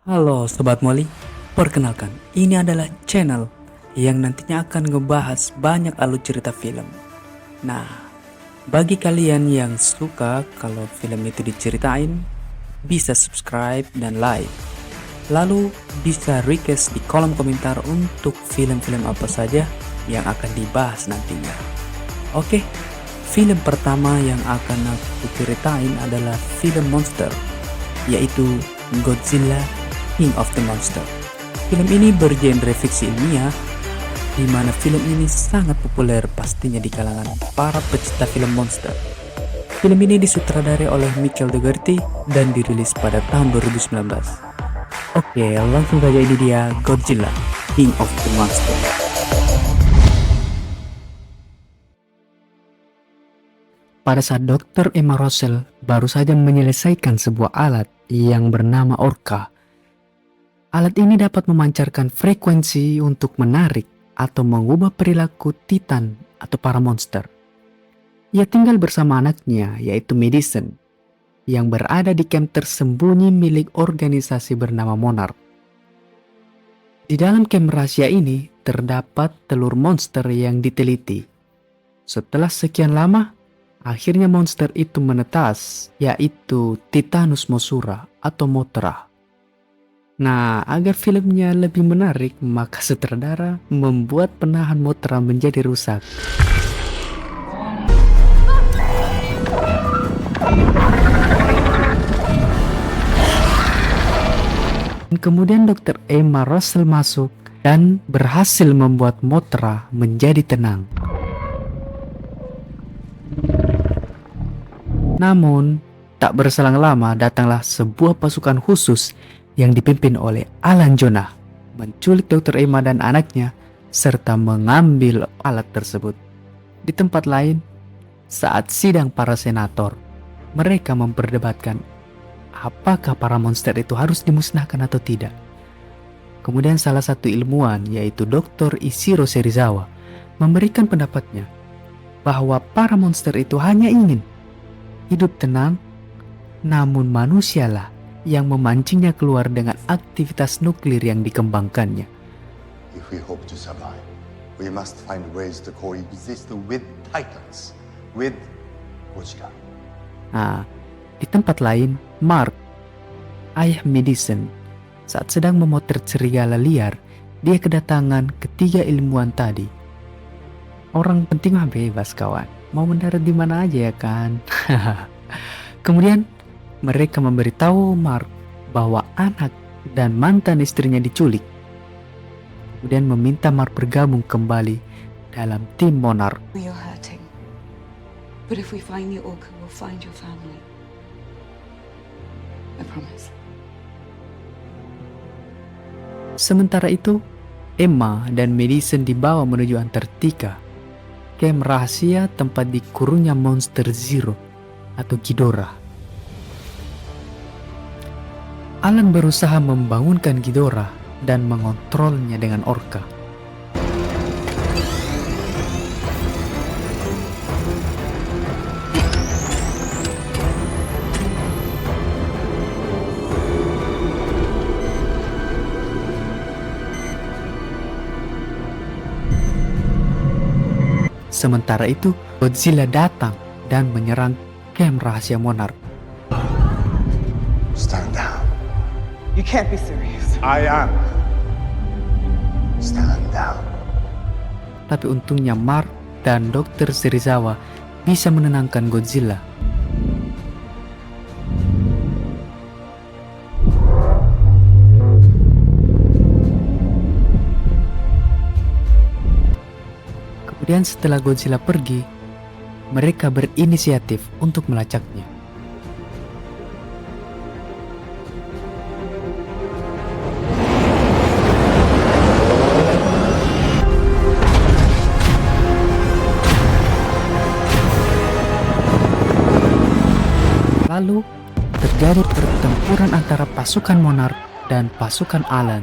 Halo Sobat Molly, perkenalkan ini adalah channel yang nantinya akan ngebahas banyak alur cerita film. Nah, bagi kalian yang suka kalau film itu diceritain, bisa subscribe dan like. Lalu bisa request di kolom komentar untuk film-film apa saja yang akan dibahas nantinya. Oke, film pertama yang akan aku ceritain adalah film monster, yaitu Godzilla King of the Monster. Film ini bergenre fiksi ilmiah, di mana film ini sangat populer pastinya di kalangan para pecinta film monster. Film ini disutradarai oleh Michael Dougherty dan dirilis pada tahun 2019. Oke, langsung saja, ini dia Godzilla King of the Monster. Pada saat Dr. Emma Russell baru saja menyelesaikan sebuah alat yang bernama Orca. Alat ini dapat memancarkan frekuensi untuk menarik atau mengubah perilaku Titan atau para monster. Ia tinggal bersama anaknya, yaitu Madison, yang berada di camp tersembunyi milik organisasi bernama Monarch. Di dalam camp rahasia ini terdapat telur monster yang diteliti. Setelah sekian lama, akhirnya monster itu menetas, yaitu Titanus Mothra atau Mothra. Nah, agar filmnya lebih menarik, maka sutradara membuat penahan Mothra menjadi rusak. Kemudian Dr. Emma Russell masuk dan berhasil membuat Mothra menjadi tenang. Namun, tak berselang lama datanglah sebuah pasukan khusus yang dipimpin oleh Alan Jonah, menculik Dr. Emma dan anaknya, serta mengambil alat tersebut. Di tempat lain, saat sidang para senator, mereka memperdebatkan apakah para monster itu harus dimusnahkan atau tidak. Kemudian salah satu ilmuwan, yaitu Dr. Ishiro Serizawa, memberikan pendapatnya bahwa para monster itu hanya ingin hidup tenang, namun manusialah yang memancingnya keluar dengan aktivitas nuklir yang dikembangkannya. If we hope to survive, we must find ways to coexist with Titans, with Godzilla. Nah, di tempat lain, Mark, ayah Madison, saat sedang memotret serigala liar, dia kedatangan ketiga ilmuwan tadi. Orang penting mah bebas kawan, mau mendarat di mana aja ya kan. Kemudian mereka memberitahu Mark bahwa anak dan mantan istrinya diculik. Kemudian meminta Mark bergabung kembali dalam tim Monarch. We are hurting. But if we find the Orca, we'll find your family. I promise. Sementara itu, Emma dan Madison dibawa menuju Antartika, camp rahasia tempat dikurungnya monster Zero atau Ghidorah. Alan berusaha membangunkan Ghidorah dan mengontrolnya dengan Orca. Sementara itu, Godzilla datang dan menyerang camp rahasia Monarch. Stand down. You can't be serious. I am. Stand down. Tapi untungnya Mark dan Dr. Serizawa bisa menenangkan Godzilla. Kemudian setelah Godzilla pergi, mereka berinisiatif untuk melacaknya. Lalu terjadi pertempuran antara pasukan Monarch dan pasukan Alan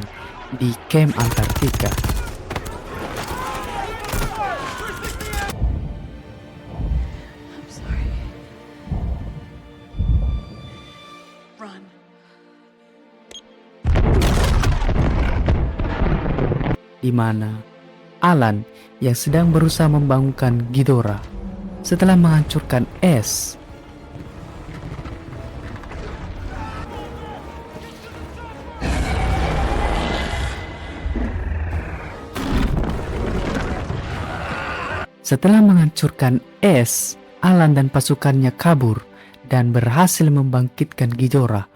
di camp Antartika. I'm sorry. Run. di mana Alan yang sedang berusaha membangunkan Ghidorah setelah menghancurkan es. Setelah menghancurkan es, Alan dan pasukannya kabur dan berhasil membangkitkan Ghidorah.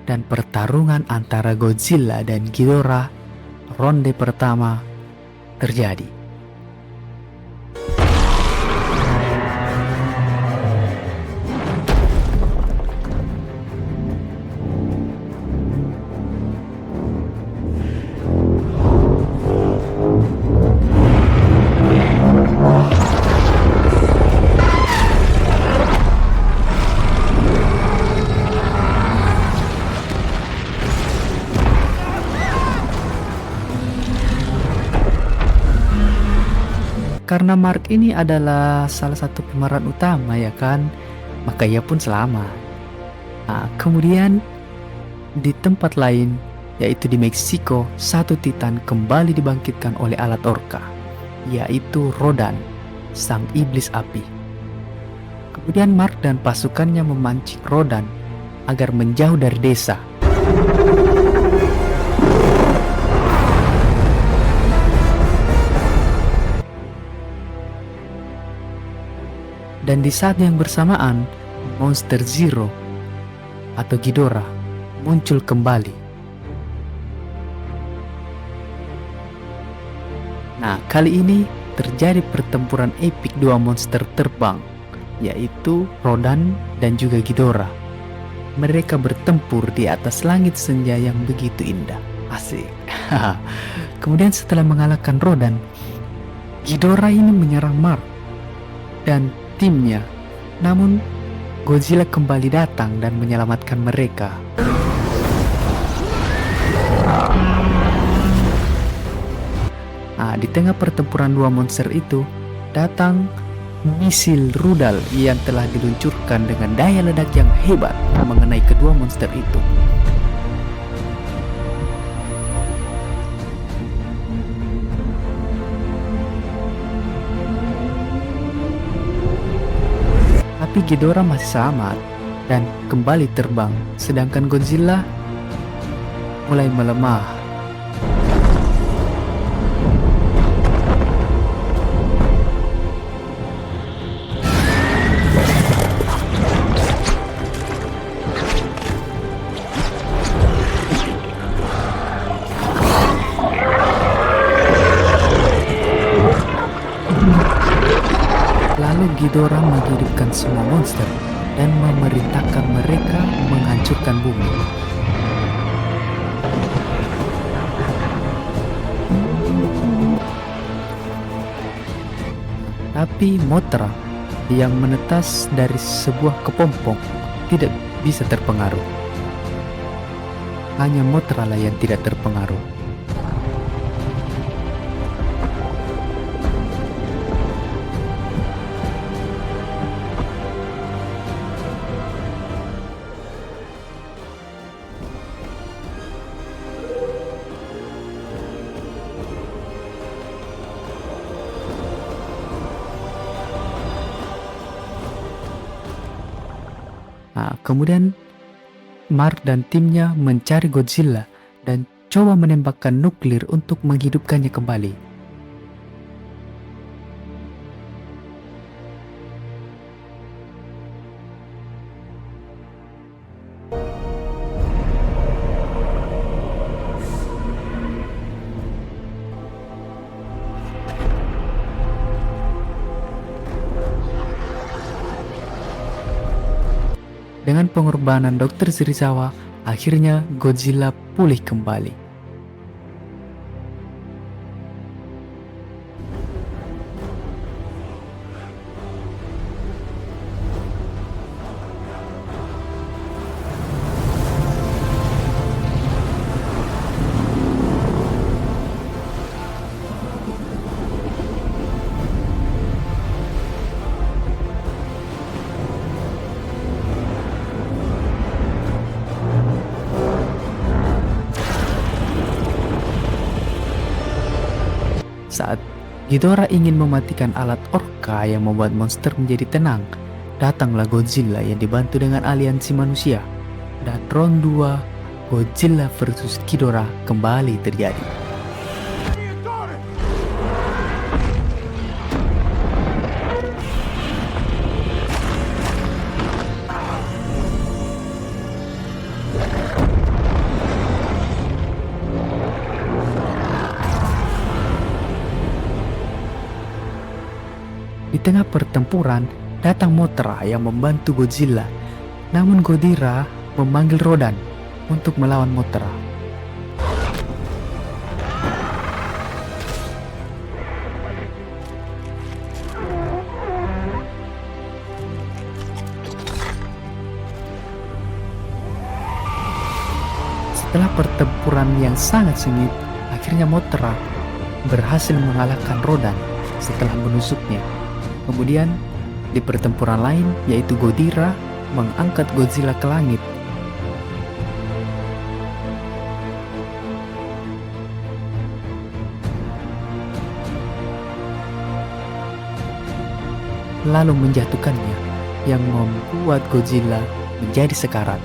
Dan pertarungan antara Godzilla dan Ghidorah ronde pertama terjadi. Karena Mark ini adalah salah satu pemeran utama ya kan, maka ia pun selamat. Nah, kemudian di tempat lain, yaitu di Meksiko, satu Titan kembali dibangkitkan oleh alat Orca, yaitu Rodan, sang iblis api. Kemudian Mark dan pasukannya memancing Rodan agar menjauh dari desa. Dan di saat yang bersamaan, monster Zero atau Ghidorah muncul kembali. Nah, kali ini terjadi pertempuran epik dua monster terbang, yaitu Rodan dan juga Ghidorah. Mereka bertempur di atas langit senja yang begitu indah. Asik. Kemudian setelah mengalahkan Rodan, Ghidorah ini menyerang Mark dan timnya. Namun Godzilla kembali datang dan menyelamatkan mereka. Nah, di tengah pertempuran dua monster itu datang misil rudal yang telah diluncurkan dengan daya ledak yang hebat mengenai kedua monster itu. Tapi Ghidorah masih selamat dan kembali terbang, sedangkan Godzilla mulai melemah. Lalu Ghidorah menghidupkan semua monster dan memerintahkan mereka menghancurkan bumi. Tapi Mothra yang menetas dari sebuah kepompong tidak bisa terpengaruh. Hanya Mothra lah yang tidak terpengaruh. Nah, kemudian Mark dan timnya mencari Godzilla dan coba menembakkan nuklir untuk menghidupkannya kembali. Dengan pengorbanan Dr. Serizawa, akhirnya Godzilla pulih kembali. Saat Ghidorah ingin mematikan alat orka yang membuat monster menjadi tenang, datanglah Godzilla yang dibantu dengan aliansi manusia. Dan round 2 Godzilla versus Ghidorah kembali terjadi. Di tengah pertempuran, datang Mothra yang membantu Godzilla. Namun Ghidorah memanggil Rodan untuk melawan Mothra. Setelah pertempuran yang sangat sengit, akhirnya Mothra berhasil mengalahkan Rodan setelah menusuknya. Kemudian di pertempuran lain, yaitu Ghidorah mengangkat Godzilla ke langit. Lalu menjatuhkannya, yang membuat Godzilla menjadi sekarat.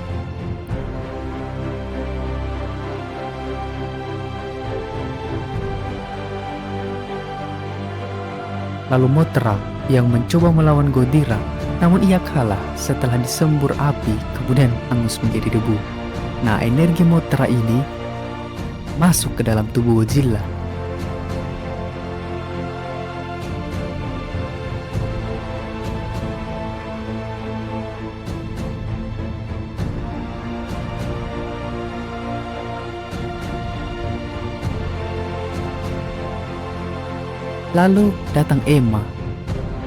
Lalu Mothra yang mencoba melawan Ghidorah, namun ia kalah setelah disembur api kemudian hangus menjadi debu. Nah, energi Mothra ini masuk ke dalam tubuh Godzilla. Lalu datang Emma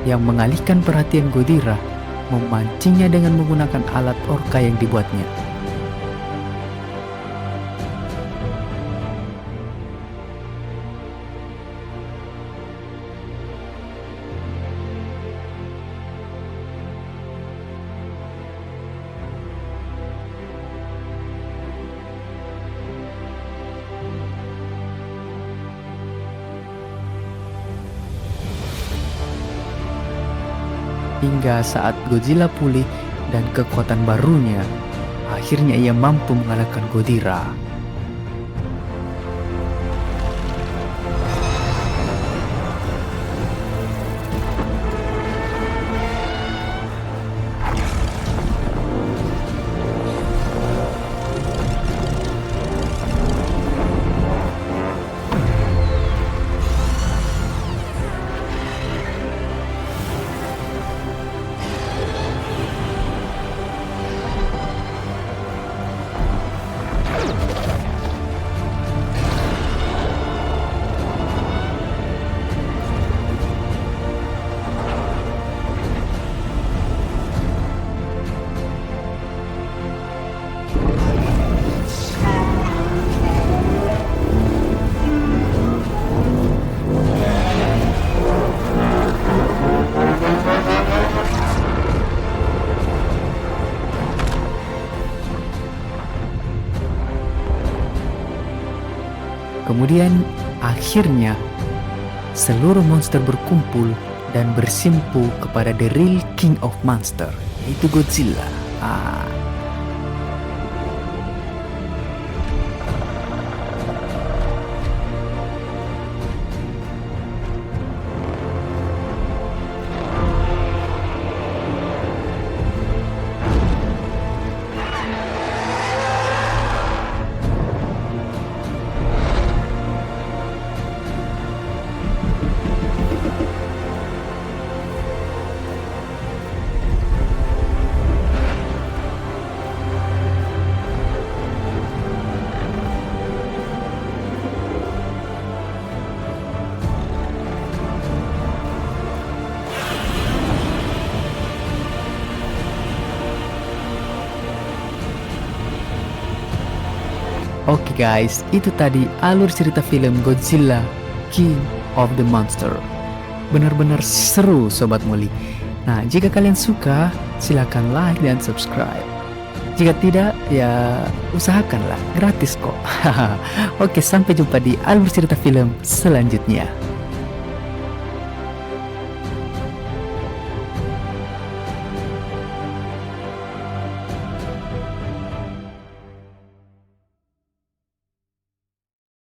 yang mengalihkan perhatian Ghidorah, memancingnya dengan menggunakan alat orka yang dibuatnya. Hingga saat Godzilla pulih dan kekuatan barunya, akhirnya ia mampu mengalahkan Ghidorah. Kemudian akhirnya seluruh monster berkumpul dan bersimpu kepada the real king of monster, yaitu Godzilla. Oke guys, itu tadi alur cerita film Godzilla King of the Monster. Benar-benar seru Sobat Molly. Nah, jika kalian suka, silakan like dan subscribe. Jika tidak, ya usahakanlah, gratis kok. Oke, sampai jumpa di alur cerita film selanjutnya.